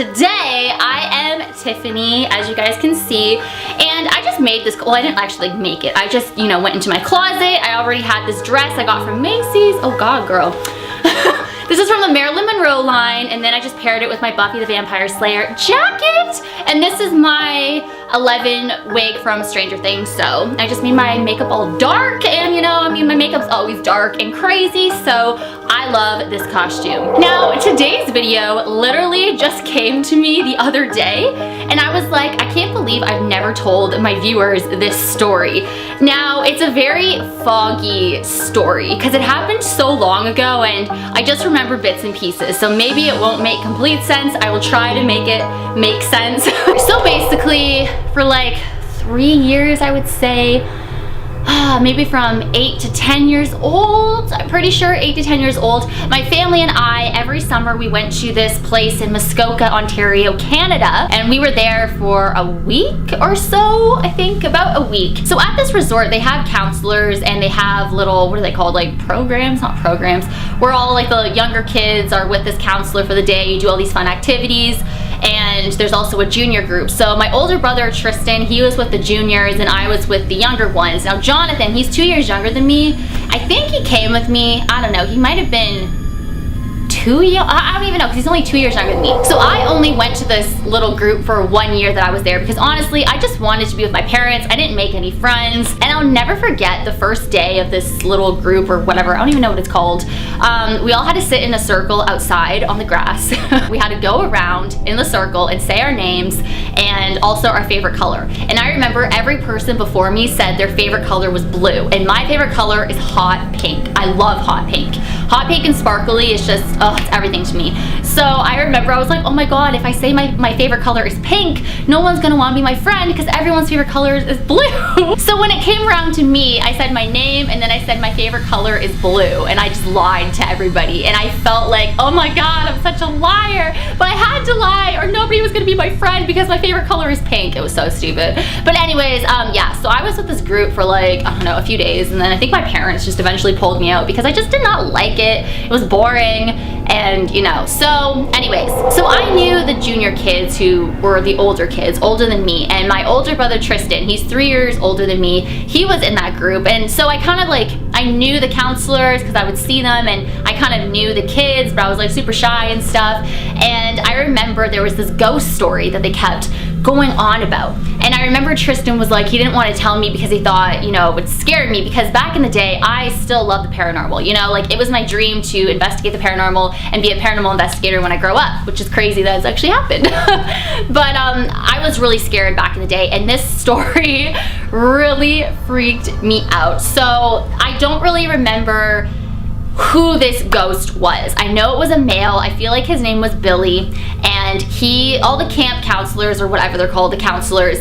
today I am Tiffany, as you guys can see, and I just made this, well, I didn't actually make it. I just, you know, went into my closet. I already had this dress I got from Macy's. Oh God, girl. This is from the Marilyn Monroe line, and then I just paired it with my Buffy the Vampire Slayer jacket. And this is my 11 wig from Stranger Things, so I just made my makeup all dark, and you know, I mean, my makeup's always dark and crazy, so I love this costume. Now, today's video literally just came to me the other day, and I was like, I can't believe I've never told my viewers this story. Now, it's a very foggy story, because it happened so long ago, and I just remember bits and pieces, so maybe it won't make complete sense. I will try to make it make sense. So basically, for like 3 years, I would say, maybe from 8 to 10 years old, I'm pretty sure 8 to 10 years old, my family and I, every summer we went to this place in Muskoka, Ontario, Canada, and we were there for a week or so, I think, about a week. So at this resort, they have counselors and they have little, what are they called, like programs? Not programs, where all like the younger kids are with this counselor for the day. You do all these fun activities, and there's also a junior group. So my older brother, Tristan, he was with the juniors and I was with the younger ones. Now Jonathan, he's 2 years younger than me. I think he came with me, I don't know, he might have been 2 years, I don't even know, because he's only 2 years younger than me. So I only went to this little group for 1 year that I was there, because honestly, I just wanted to be with my parents. I didn't make any friends, and I'll never forget the first day of this little group, or whatever, I don't even know what it's called. We all had to sit in a circle outside on the grass. We had to go around in the circle and say our names, and also our favorite color. And I remember every person before me said their favorite color was blue, and my favorite color is hot pink. I love hot pink. Hot pink and sparkly is just, oh, it's everything to me. So I remember I was like, oh my God, if I say my favorite color is pink, no one's gonna want to be my friend because everyone's favorite color is blue. So when it came around to me, I said my name and then I said my favorite color is blue, and I just lied to everybody, and I felt like, oh my God, I'm such a liar, but I had to lie or nobody was gonna be my friend because my favorite color is pink. It was so stupid. But anyways, yeah, so I was with this group for like, I don't know, a few days, and then I think my parents just eventually pulled me out because I just did not like it. It was boring, and you know, so anyways, so I knew the junior kids who were the older kids, older than me, and my older brother Tristan, he's 3 years older than me, he was in that group, and so I kind of like, I knew the counselors because I would see them, and I kind of knew the kids, but I was like super shy and stuff. And I remember there was this ghost story that they kept going on about, and I remember Tristan was like, he didn't want to tell me because he thought, you know, it would scare me, because back in the day I still loved the paranormal, you know, like it was my dream to investigate the paranormal and be a paranormal investigator when I grow up, which is crazy that it's actually happened. But I was really scared back in the day, and this story really freaked me out. So I don't really remember who this ghost was. I know it was a male. I feel like his name was Billy, and all the camp counselors, or whatever they're called, the counselors,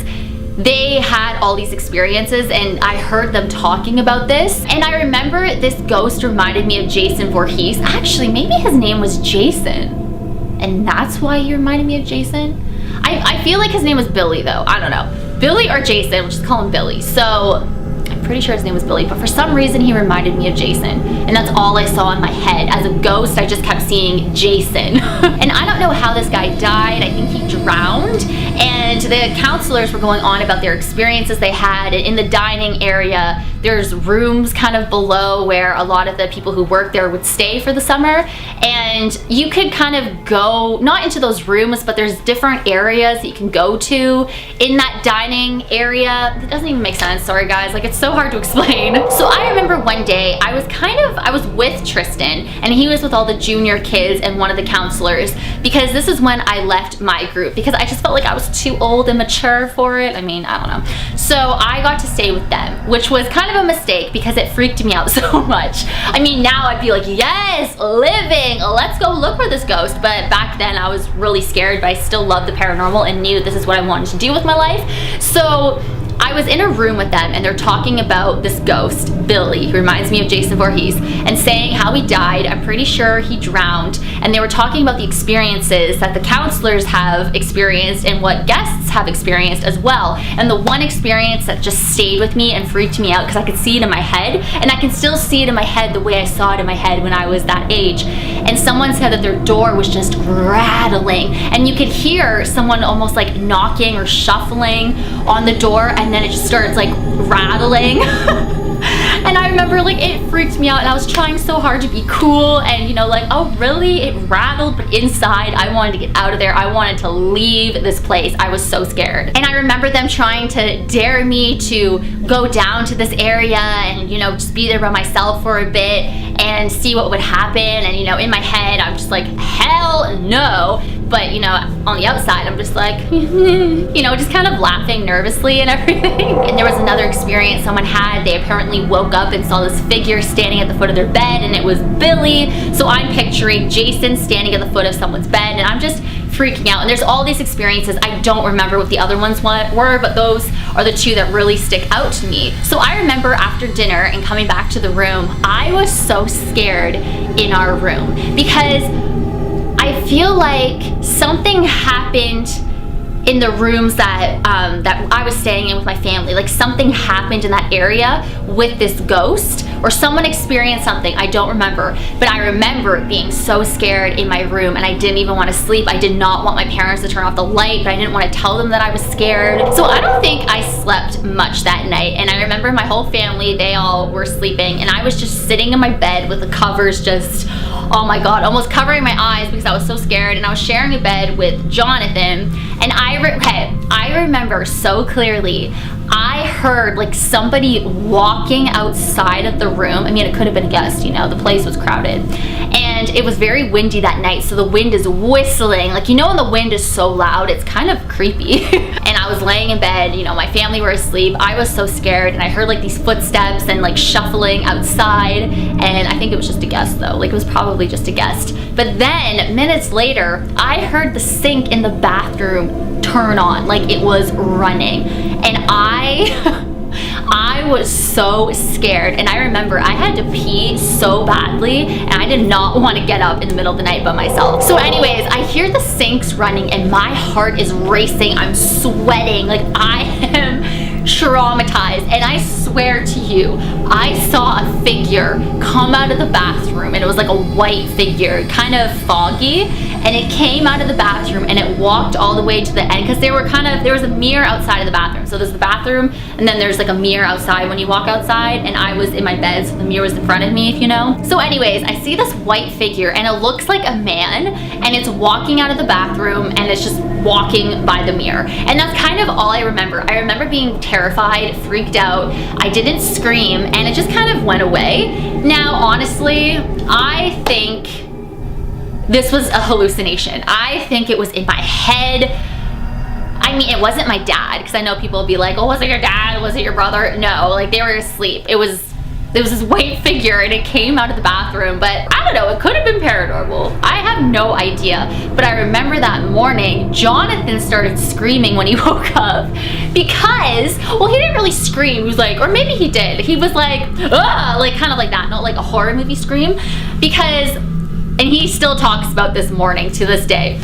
they had all these experiences, and I heard them talking about this. And I remember this ghost reminded me of Jason Voorhees. Actually, maybe his name was Jason, and that's why he reminded me of Jason. I feel like his name was Billy though. I don't know. Billy or Jason, we'll just call him Billy. So I'm pretty sure his name was Billy, but for some reason he reminded me of Jason, and that's all I saw in my head. As a ghost, I just kept seeing Jason. And I don't know how this guy died. I think he drowned, and the counselors were going on about their experiences they had. In the dining area, there's rooms kind of below where a lot of the people who work there would stay for the summer, and you could kind of go, not into those rooms, but there's different areas that you can go to in that dining area. It doesn't even make sense, sorry guys, like it's so hard to explain. So I remember one day I was with Tristan, and he was with all the junior kids and one of the counselors, because this is when I left my group because I just felt like I was too old and mature for it. I mean, I don't know. So I got to stay with them, which was kind of a mistake because it freaked me out so much. I mean, now I'd be like, yes, living, let's go look for this ghost. But back then I was really scared, but I still loved the paranormal and knew this is what I wanted to do with my life. So I was in a room with them, and they're talking about this ghost, Billy, who reminds me of Jason Voorhees, and saying how he died. I'm pretty sure he drowned. And they were talking about the experiences that the counselors have experienced and what guests have experienced as well. And the one experience that just stayed with me and freaked me out, because I could see it in my head, and I can still see it in my head the way I saw it in my head when I was that age. And someone said that their door was just rattling, and you could hear someone almost like knocking or shuffling on the door, and then it just starts like rattling. And I remember like it freaked me out, and I was trying so hard to be cool and, you know, like, oh really, it rattled, but inside I wanted to get out of there. I wanted to leave this place. I was so scared. And I remember them trying to dare me to go down to this area and, you know, just be there by myself for a bit and see what would happen. And, you know, in my head I'm just like, hell no. But, you know, on the outside, I'm just like, you know, just kind of laughing nervously and everything. And there was another experience someone had. They apparently woke up and saw this figure standing at the foot of their bed, and it was Billy. So I'm picturing Jason standing at the foot of someone's bed, and I'm just freaking out. And there's all these experiences. I don't remember what the other ones were, but those are the two that really stick out to me. So I remember after dinner and coming back to the room, I was so scared in our room because I feel like something happened in the rooms that that I was staying in with my family. Like something happened in that area with this ghost, or someone experienced something. I don't remember, but I remember being so scared in my room, and I didn't even want to sleep. I did not want my parents to turn off the light, but I didn't want to tell them that I was scared. So I don't think I slept much that night. And I remember my whole family, they all were sleeping, and I was just sitting in my bed with the covers just, oh my god, almost covering my eyes because I was so scared. And I was sharing a bed with Jonathan, and I remember so clearly, I heard like somebody walking outside of the room. I mean, it could have been a guest, you know, the place was crowded. And it was very windy that night, so the wind is whistling. Like, you know when the wind is so loud, it's kind of creepy. And I was laying in bed, you know, my family were asleep. I was so scared, and I heard like these footsteps and like shuffling outside. And I think it was just a guest though, like it was probably just a guest. But then minutes later, I heard the sink in the bathroom turn on, like it was running. And I was so scared, and I remember I had to pee so badly, and I did not want to get up in the middle of the night by myself. So anyways, I hear the sinks running, and my heart is racing. I'm sweating, like I am traumatized. And I swear to you, I saw a figure come out of the bathroom, and it was like a white figure, kind of foggy, and it came out of the bathroom and it walked all the way to the end, because there was a mirror outside of the bathroom. So there's the bathroom, and then there's like a mirror outside when you walk outside, and I was in my bed, so the mirror was in front of me, if you know. So anyways, I see this white figure, and it looks like a man, and it's walking out of the bathroom, and it's just walking by the mirror. And that's kind of all I remember. I remember being terrified, freaked out. I didn't scream, and it just kind of went away. Now, honestly, I think this was a hallucination. I think it was in my head. I mean, it wasn't my dad, because I know people will be like, oh, was it your dad? Was it your brother? No, like they were asleep. There was this white figure, and it came out of the bathroom. But I don't know, it could have been paranormal. I have no idea. But I remember that morning, Jonathan started screaming when he woke up, because, well, he didn't really scream. He was like, or maybe he did. He was like, ah, like kind of like that, not like a horror movie scream, because, and he still talks about this morning to this day.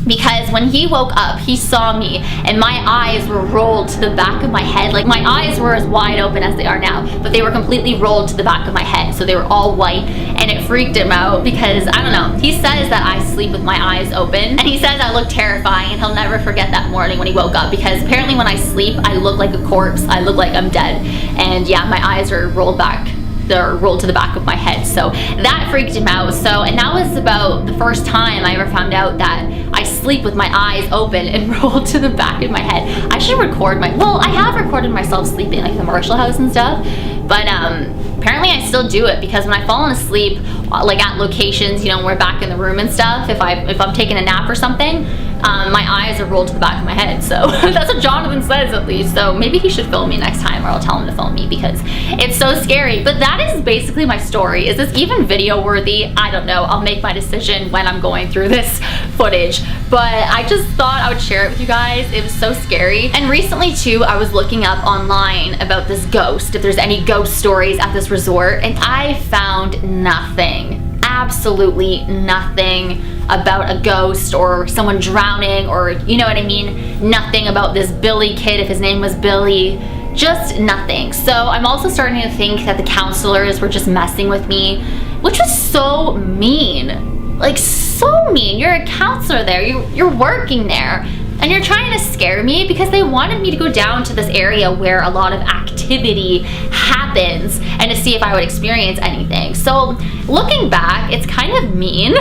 Because when he woke up, he saw me, and my eyes were rolled to the back of my head. Like, my eyes were as wide open as they are now, but they were completely rolled to the back of my head. So they were all white, and it freaked him out because, I don't know, he says that I sleep with my eyes open, and he says I look terrifying, and he'll never forget that morning when he woke up, because apparently when I sleep, I look like a corpse. I look like I'm dead. And yeah, my eyes are rolled back. They're rolled to the back of my head. So that freaked him out. So, and that was about the first time I ever found out that I sleep with my eyes open and rolled to the back of my head. I should record well, I have recorded myself sleeping, like the Marshall house and stuff, but apparently I still do it, because when I've fallen asleep, like at locations, you know, we're back in the room and stuff, if I'm taking a nap or something, my eyes are rolled to the back of my head. So that's what Jonathan says, at least. So maybe he should film me next time, or I'll tell him to film me, because it's so scary. But that is basically my story. Is this even video worthy? I don't know. I'll make my decision when I'm going through this footage. But I just thought I would share it with you guys. It was so scary. And recently too, I was looking up online about this ghost, if there's any ghost stories at this resort, and I found nothing. Absolutely nothing about a ghost or someone drowning, or you know what I mean? Nothing about this Billy kid, if his name was Billy. Just nothing. So I'm also starting to think that the counselors were just messing with me, which was so mean. Like, so mean. You're a counselor there. You're working there. And you're trying to scare me because they wanted me to go down to this area where a lot of activity happens and to see if I would experience anything. So looking back, it's kind of mean.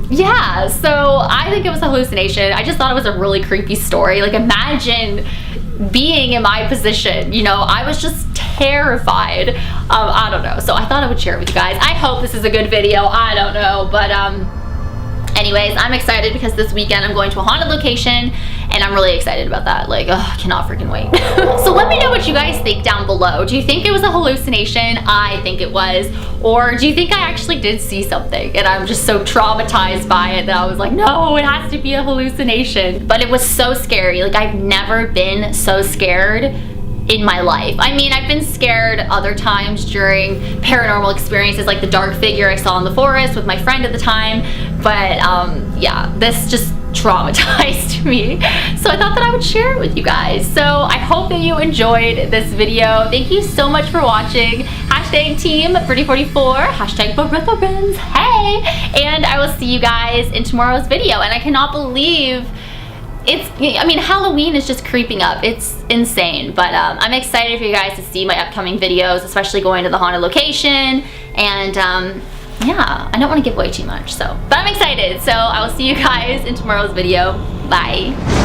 Yeah, so I think it was a hallucination. I just thought it was a really creepy story. Like, imagine being in my position, you know, I was just terrified. I don't know. So I thought I would share it with you guys. I hope this is a good video. I don't know, but anyways, I'm excited because this weekend I'm going to a haunted location and I'm really excited about that. Like, I cannot freaking wait. So let me know what you guys think down below. Do you think it was a hallucination? I think it was. Or do you think I actually did see something and I'm just so traumatized by it that I was like, no, it has to be a hallucination. But it was so scary. Like, I've never been so scared in my life. I mean, I've been scared other times during paranormal experiences, like the dark figure I saw in the forest with my friend at the time, but yeah, this just traumatized me. So I thought that I would share it with you guys. So I hope that you enjoyed this video. Thank you so much for watching. Hashtag Team Pretty44, hashtag Barithorins, hey! And I will see you guys in tomorrow's video. And I cannot believe I mean, Halloween is just creeping up. It's insane, but I'm excited for you guys to see my upcoming videos, especially going to the haunted location, and yeah, I don't want to give away too much, so, but I'm excited. So I will see you guys in tomorrow's video. Bye.